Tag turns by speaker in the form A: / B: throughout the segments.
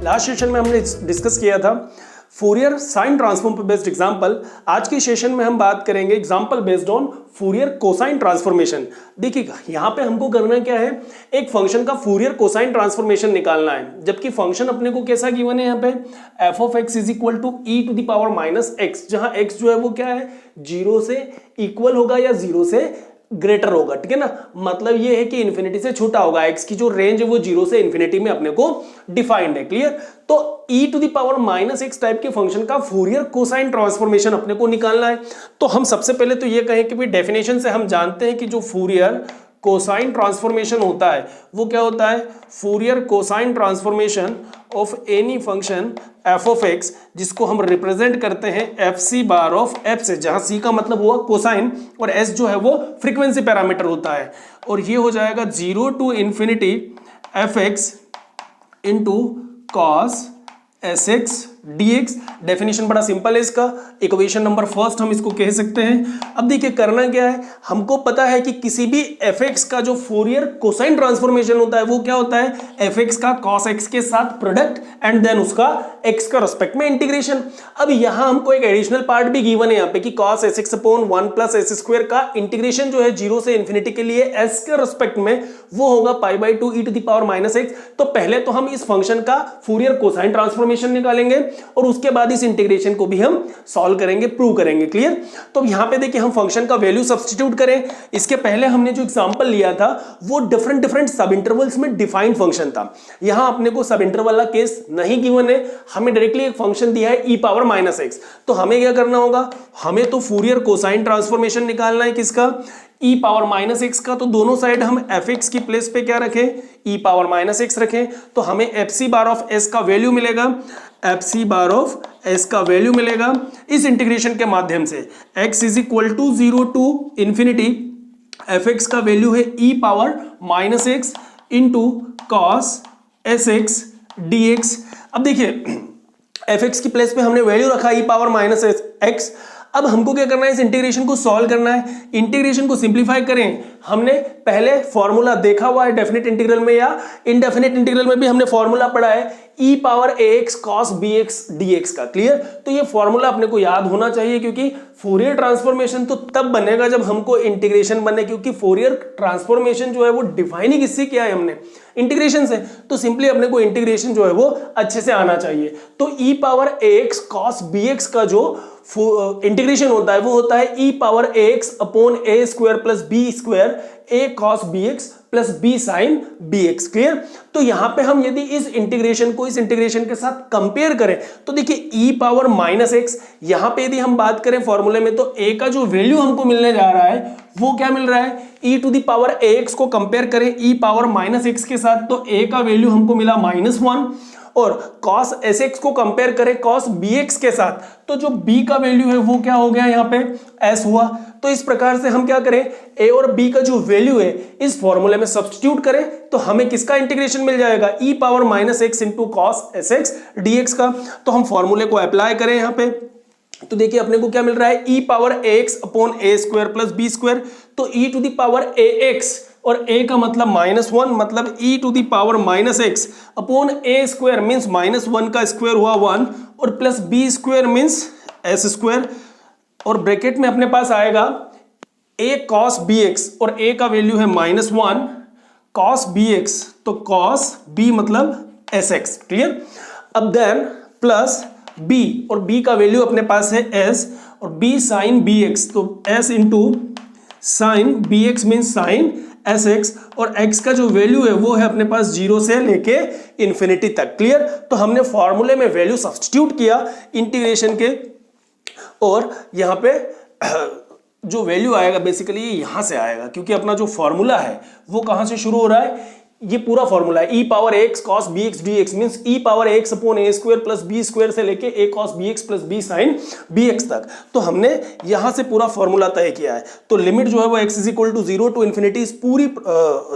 A: Last session में हमने discuss किया था फूरियर साइन ट्रांसफॉर्म पर बेस्ड एग्जांपल। आज के सेशन में हम बात करेंगे example based on Fourier cosine transformation. देखिएगा यहाँ पे हमको करना क्या है, एक फंक्शन का फूरियर कोसाइन ट्रांसफॉर्मेशन निकालना है, जबकि फंक्शन अपने को कैसा गिवन है यहाँ पे f of x is equal to e to the power minus x, जहां एक्स जो है वो क्या है, 0 से इक्वल होगा या 0 से ग्रेटर होगा। ठीक है ना, मतलब ये है कि इन्फिनिटी से छोटा होगा। एक्स की जो रेंज है वो 0 से इन्फिनिटी में अपने को डिफाइंड है। क्लियर। तो e to the power minus x type के फंक्शन का फूरियर कोसाइन ट्रांसफॉर्मेशन अपने को निकालना है। तो हम सबसे पहले तो ये कहें कि भाई डेफिनेशन से हम जानते हैं कि जो फूरियर कोसाइन ट्रांसफॉर्मेशन होता है वो क्या होता है, Fourier cosine transformation of any function F of X, जिसको हम रिप्रेजेंट करते हैं F C bar of F से, जहां सी का मतलब हुआ कोसाइन और एस जो है वो फ्रीक्वेंसी पैरामीटर होता है। और ये हो जाएगा 0 to infinity F X into cos S x D X. Definition बड़ा सिंपल है इसका, इक्वेशन नंबर फर्स्ट हम इसको कह सकते हैं। अब देखिए करना क्या है, हमको पता है कि किसी भी एफ एक्स का जो फूरियर कोसाइन ट्रांसफॉर्मेशन होता है वो क्या होता है, एफ एक्स का कॉस एक्स के साथ प्रोडक्ट एंड देन उसका एक्स का रेस्पेक्ट में इंटीग्रेशन। अब यहां हमको एक एडिशनल पार्ट भी गिवन है यहाँ पे कि cos S X upon 1 plus S square का इंटीग्रेशन जो है 0 से इंफिनिटी के लिए एस के रेस्पेक्ट में वो होगा pi by 2 E to the power minus X. तो पहले तो हम इस फंक्शन का फूरियर कोसाइन ट्रांसफॉर्मेशन निकालेंगे और उसके बाद इस इंटीग्रेशन को भी हम सॉल्व करेंगे, प्रूव करेंगे। क्लियर। तो यहां पे देखिए हम फंक्शन का वैल्यू सब्स्टिट्यूट करें। इसके पहले हमने जो एग्जांपल लिया था वो डिफरेंट सब इंटरवल्स में डिफाइंड फंक्शन था। यहां अपने को सब इंटरवल वाला केस नहीं गिवन है, हमें डायरेक्टली एक फंक्शन दिया है ई पावर माइनस एक्स। तो हमें क्या करना होगा, हमें तो फूरियर कोसाइन ट्रांसफॉर्मेशन निकालना है किसका, ई पावर माइनस एक्स का। तो दोनों साइड हम एफ एक्स की प्लेस पे क्या रखें, ई पावर माइनस एक्स रखें। तो हमें f C bar of s का वैल्यू मिलेगा, f C bar of s का वैल्यू मिलेगा इस इंटीग्रेशन के माध्यम से। X is equal to 0 to infinity F x का वैल्यू है e power minus x into cos S x D x. अब देखिए एफ एक्स की प्लेस पे हमने वैल्यू रखा ई पावर माइनस एक्स। अब हमको क्या करना है, इस इंटीग्रेशन को सॉल्व करना है। इंटीग्रेशन को सिंप्लीफाई करें, हमने पहले फॉर्मूला देखा हुआ है डेफिनेट इंटीग्रल में या इनडेफिनेट इंटीग्रल में भी हमने फॉर्मूला पढ़ा है ई पावर ए x cos b x D x का। क्लियर। तो ये फॉर्मूला अपने को याद होना चाहिए, क्योंकि फूरियर ट्रांसफॉर्मेशन तो तब बनेगा जब हमको इंटीग्रेशन बने, क्योंकि फूरियर ट्रांसफॉर्मेशन जो है वो डिफाइन ही किससे किया है हमने, इंटीग्रेशन से। तो सिंपली अपने को इंटीग्रेशन जो है वो अच्छे से आना चाहिए। तो ई पावर ए एक्स कॉस बी एक्स का जो इंटीग्रेशन होता है वो होता है e power A x upon A square plus B square a cos b x plus b sine B x. Clear. तो यहां पे हम यदि इस इंटीग्रेशन को इस इंटीग्रेशन के साथ कंपेयर करें तो देखिए ई पावर माइनस एक्स, यहां पे यदि हम बात करें फॉर्मूले में तो ए का जो वैल्यू हमको मिलने जा रहा है वो क्या मिल रहा है, e to the power A x को कंपेयर करें ई पावर माइनस एक्स के साथ तो ए का वैल्यू हमको मिला -1, और cos sx को कंपेयर करें cos bx के साथ तो जो b का वैल्यू है वो क्या हो गया, यहाँ पे s हुआ। तो इस प्रकार से हम क्या करें, a और b का जो वैल्यू है इस फॉर्मूले में सब्स्टिट्यूट करें तो हमें किसका इंटीग्रेशन मिल जाएगा, e power minus x into cos S x D x का। तो हम फॉर्मूले को अप्लाई करें यहाँ पे तो देखिए अपने को क्या मिल रहा है, e पावर ए एक्स अपॉन ए स्क्वायर प्लस बी स्क्वायर। तो e to the power A X और a का मतलब -1, मतलब e to the power minus X upon A square means -1 का स्क्वायर हुआ 1 और plus B square means S square, और bracket में अपने पास आएगा a cos bx और a का वैल्यू है -1 cos bx तो cos b मतलब sx। क्लियर। अब देन प्लस b और b का वैल्यू अपने पास है s और b sin bx तो s into sine B X mean sine S X, और x का जो वैल्यू है वो है अपने पास 0 से लेके इन्फिनिटी तक। क्लियर। तो हमने फॉर्मूले में वैल्यू सब्स्टिट्यूट किया इंटीग्रेशन के, और यहाँ पे जो वैल्यू आएगा बेसिकली ये यहाँ से आएगा, क्योंकि अपना जो फॉर्मूला है वो कहाँ से शुरू हो रहा है, ये पूरा फॉर्मूला है e power x cos b x D x means e power x upon ए स्क्वायर प्लस बी स्क्वायर से लेके a cos b x plus b sine B x तक। तो हमने यहां से पूरा फॉर्मूला तय किया है। तो लिमिट जो है वो X is equal to 0 to infinity इस पूरी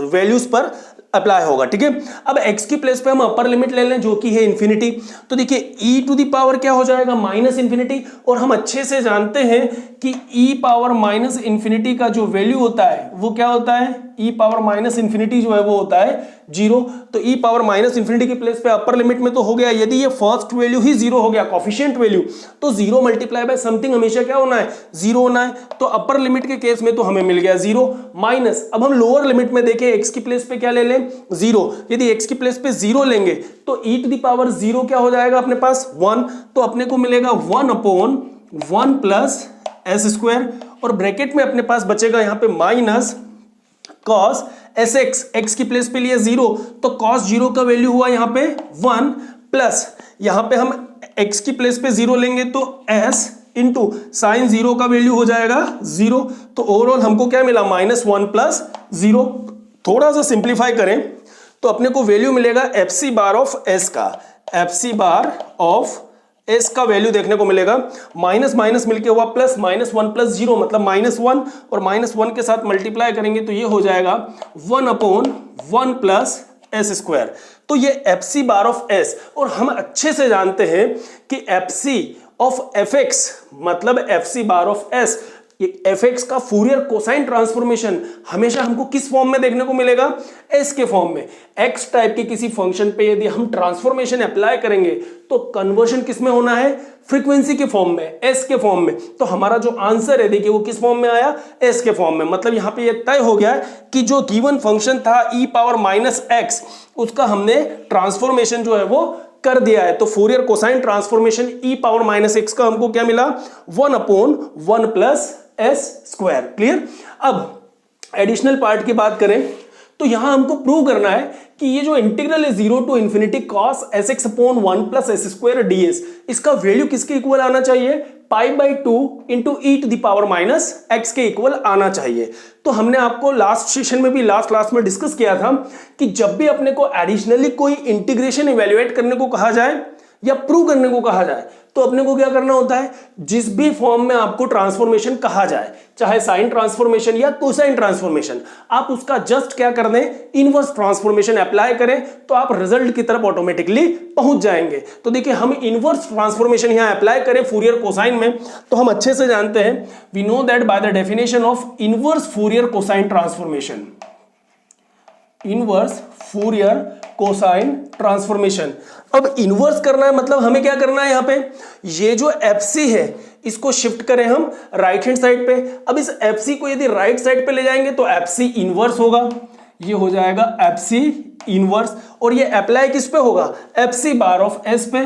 A: वैल्यूज पर अप्लाई होगा। ठीक है। अब x की प्लेस पे हम अपर लिमिट ले लें जो कि है इन्फिनिटी। तो देखिए e टू द पावर क्या हो जाएगा, माइनस इन्फिनिटी, और हम अच्छे से जानते हैं कि e पावर माइनस इन्फिनिटी का जो वैल्यू होता है वो क्या होता है, e पावर माइनस इन्फिनिटी जो है वो होता है जीरो, तो ई पावर माइनस इंफिनिटी की प्लेस पे अपर लिमिट में तो हो गया, यदि ये फर्स्ट वैल्यू ही जीरो हो गया, कोफिशिएंट वैल्यू, तो जीरो मल्टीप्लाई बाय समथिंग हमेशा क्या होना है, जीरो होना है। तो अपर लिमिट के केस में तो हमें मिल गया जीरो, माइनस अब हम लोअर लिमिट में देखें एक्स की प्लेस पे क्या ले लें, जीरो, यदि एक्स की प्लेस पे जीरो लेंगे तो ई टू द पावर जीरो क्या हो जाएगा अपने पास, वन, तो अपने को मिलेगा one upon one plus S square, और ब्रैकेट में अपने पास बचेगा यहां पे minus cos S x, x की प्लेस पे लिया जीरो, तो कॉस जीरो का वैल्यू हुआ यहां पे वन, प्लस यहां पे हम एक्स की प्लेस पे जीरो लेंगे तो एस इंटू साइन जीरो का वैल्यू हो जाएगा जीरो, तो ओवरऑल हमको क्या मिला, माइनस वन प्लस जीरो। थोड़ा सा सिंप्लीफाई करें तो अपने को वैल्यू मिलेगा f C bar of s का, f C bar of s का वैल्यू देखने को मिलेगा, माइनस माइनस मिलके हुआ plus, minus one plus zero मतलब माइनस वन, और माइनस वन के साथ मल्टीप्लाई करेंगे तो ये हो जाएगा one upon one plus S square. तो ये f C bar of s, और हम अच्छे से जानते हैं कि f c of f x मतलब F C bar of S, F x का फूरियर कोसाइन ट्रांसफॉर्मेशन हमेशा हमको किस फॉर्म में देखने को मिलेगा, एस के फॉर्म में। एक्स टाइप के किसी फंक्शन पे यदि हम ट्रांसफॉर्मेशन अप्लाई करेंगे तो कन्वर्शन किस में होना है, फ्रीक्वेंसी के फॉर्म में, एस के फॉर्म में। तो हमारा जो आंसर है देखिए वो किस फॉर्म में आया, एस के फॉर्म में। मतलब यहां पे ये तय हो गया कि जो गिवन फंक्शन था ई पावर माइनस एक्स, उसका हमने ट्रांसफॉर्मेशन जो है वो कर दिया है। तो फूरियर कोसाइन ट्रांसफॉर्मेशन ई पावर माइनस एक्स का हमको क्या मिला, one upon one plus S square. Clear. अब एडिशनल पार्ट की बात करें तो यहां हमको प्रूव करना है कि ये जो इंटीग्रल है zero to infinity cos S X upon one plus S square D S, इसका वैल्यू किसके इक्वल आना चाहिए, pi by two into E to the power minus X के इक्वल आना चाहिए। तो हमने आपको लास्ट सेशन में भी, लास्ट क्लास में डिस्कस किया था कि जब भी अपने को एडिशनली कोई इंटीग्रेशन इवेल्युएट करने को कहा जाए या प्रूव करने को कहा जाए तो अपने को क्या करना होता है, जिस भी फॉर्म में आपको ट्रांसफॉर्मेशन कहा जाए, चाहे साइन ट्रांसफॉर्मेशन या कोसाइन ट्रांसफॉर्मेशन, आप उसका जस्ट क्या कर दें, इनवर्स ट्रांसफॉर्मेशन अप्लाई करें तो आप रिजल्ट की तरफ ऑटोमेटिकली पहुंच जाएंगे। तो देखिए हम इनवर्स ट्रांसफॉर्मेशन यहां अप्लाई करें फूरियर कोसाइन में तो हम अच्छे से जानते हैं, we know that by the definition of inverse Fourier cosine transformation, inverse Fourier cosine transformation. अब इनवर्स करना है मतलब हमें क्या करना है, यहां पे ये जो एफसी है इसको शिफ्ट करें हम राइट हैंड साइड पे। अब इस एफसी को यदि राइट साइड पे ले जाएंगे तो एफसी इनवर्स होगा, ये हो जाएगा एफसी इनवर्स, और ये अप्लाई किस पे होगा, एफसी बार ऑफ एस पे,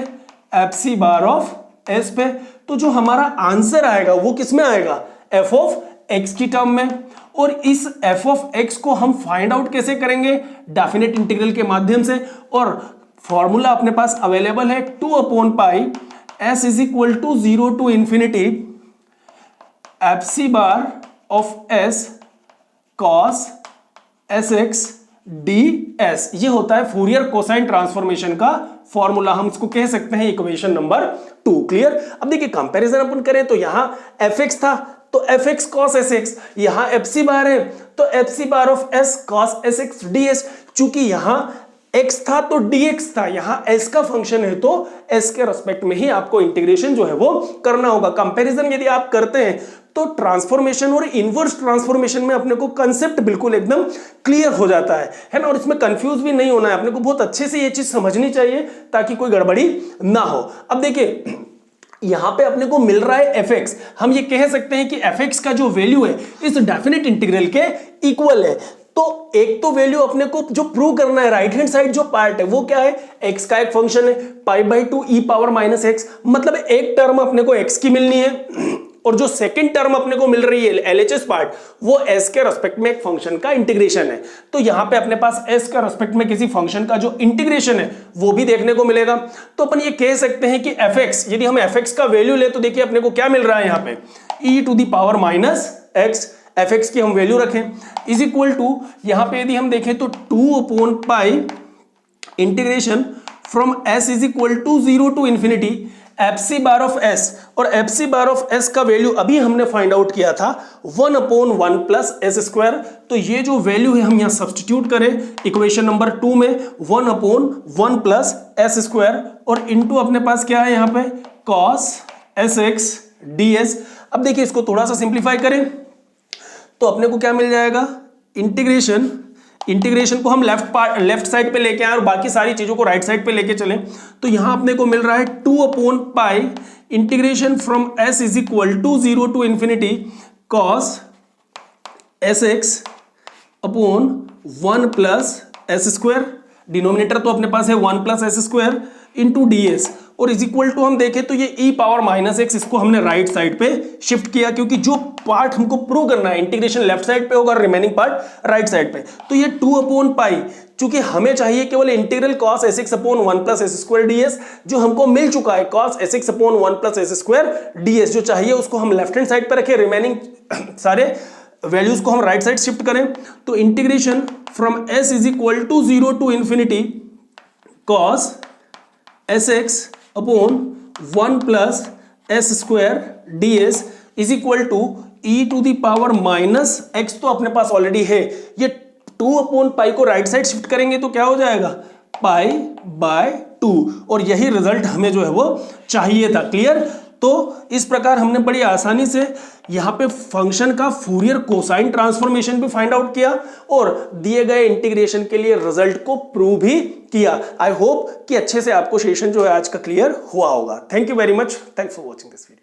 A: एफसी बार ऑफ एस पे। तो जो हमारा आंसर आएगा वो किस में आएगा, एफ ऑफ एक्स की टर्म में। और इस एफ ऑफ एक्स को हम फाइंड आउट कैसे करेंगे, डेफिनेट इंटीग्रल के माध्यम से, और फॉर्मूला अपने पास अवेलेबल है two upon pi S is equal to zero to infinity F C bar of S cos S x D S. ये होता है फूरियर कोसाइन ट्रांसफॉर्मेशन का फॉर्मूला, हम इसको कह सकते हैं इक्वेशन नंबर 2। क्लियर। अब देखिए कंपैरिजन अपन करें तो यहां एफ एक्स था तो F X cos S X, यहां एफ सी बार है तो F C bar of S cos S x D S. चूंकि यहां x था तो dx था, यहां s का फंक्शन है तो s के रेस्पेक्ट में ही आपको इंटीग्रेशन जो है वो करना होगा। कंपैरिजन यदि आप करते हैं तो ट्रांसफॉर्मेशन और इनवर्स ट्रांसफॉर्मेशन में अपने को कंसेप्ट बिल्कुल एकदम क्लियर हो जाता है ना, और इसमें कंफ्यूज भी नहीं होना है, अपने को बहुत अच्छे से ये चीज समझनी चाहिए ताकि कोई गड़बड़ी ना हो। अब देखिए यहां पे अपने को मिल रहा है fx, हम ये कह सकते हैं कि fx का जो वैल्यू है इस डेफिनेट इंटीग्रल के इक्वल है। तो एक तो वैल्यू अपने को जो प्रूव करना है, राइट हैंड साइड जो पार्ट है वो क्या है, x का एक फंक्शन है पाई by to E power minus x, मतलब एक टर्म अपने को x की मिलनी है और जो सेकंड टर्म अपने को मिल रही है LHS पार्ट वो s के रेस्पेक्ट में एक फंक्शन का इंटीग्रेशन है। तो यहां पे अपने पास s के रेस्पेक्ट में किसी फंक्शन का जो इंटीग्रेशन है वो भी देखने को मिलेगा। तो अपन ये कह सकते हैं कि fx, यदि हम fx का वैल्यू ले तो देखिए अपने को क्या मिल रहा है यहां पे e to the power minus X, fx की हम वैल्यू रखें इज इक्वल टू, यहां पे यदि हम देखें तो 2 upon pi integration from s is equal to 0 to infinity F C bar of s, और f C bar of s का वैल्यू अभी हमने फाइंड आउट किया था 1 अपॉन 1 प्लस एस स्क्वायर। तो ये जो वैल्यू है हम यहां सब्सटीट्यूट करें इक्वेशन नंबर 2 में 1 अपॉन 1 प्लस एस स्क्वायर, और इनटू अपने पास क्या है यहां पे cos S x D S. अब देखिए इसको थोड़ा सा सिंप्लीफाई करें तो अपने को क्या मिल जाएगा, इंटीग्रेशन इंटीग्रेशन को हम लेफ्ट साइड पे लेके आए और बाकी सारी चीजों को राइट साइड पे लेके चले, तो यहां अपने को मिल रहा है 2/पाई integration from s is equal to 0 to infinity cos sx upon 1 plus S square, denominator तो अपने पास है 1 plus S square into d s, और इज इक्वल टू हम देखें तो ये e पावर माइनस एक्स, इसको हमने राइट साइड पे शिफ्ट किया क्योंकि जो पार्ट हमको प्रूव करना है इंटीग्रेशन लेफ्ट साइड पे होगा और रिमेनिंग पार्ट राइट साइड पे। तो ये 2/पाई, चूंकि हमें चाहिए केवल integral cos sx upon 1 plus S square ds, जो हमको मिल चुका है cos sx upon 1 plus S square ds, जो चाहिए उसको हम लेफ्ट हैंड साइड पे रखें, रिमेनिंग सारे वैल्यूज को हम राइट साइड शिफ्ट करें। तो integration from s is equal to 0 to infinity cos sx upon 1 plus S square ds is equal to e to the power minus x, तो अपने पास already है। ये 2/पाई को राइट साइड शिफ्ट करेंगे तो क्या हो जाएगा, पाई बाय 2, और यही रिजल्ट हमें जो है वो चाहिए था। क्लियर? तो इस प्रकार हमने बड़ी आसानी से यहाँ पे फंक्शन का फूरियर कोसाइन ट्रांसफॉर्मेशन भी फाइंड आउट किया और दिए गए इंटीग्रेशन के लिए रिजल्ट को प्रूव भी किया। आई होप कि अच्छे से आपको सेशन जो है आज का क्लियर हुआ होगा। Thank you very much, thanks for watching this video.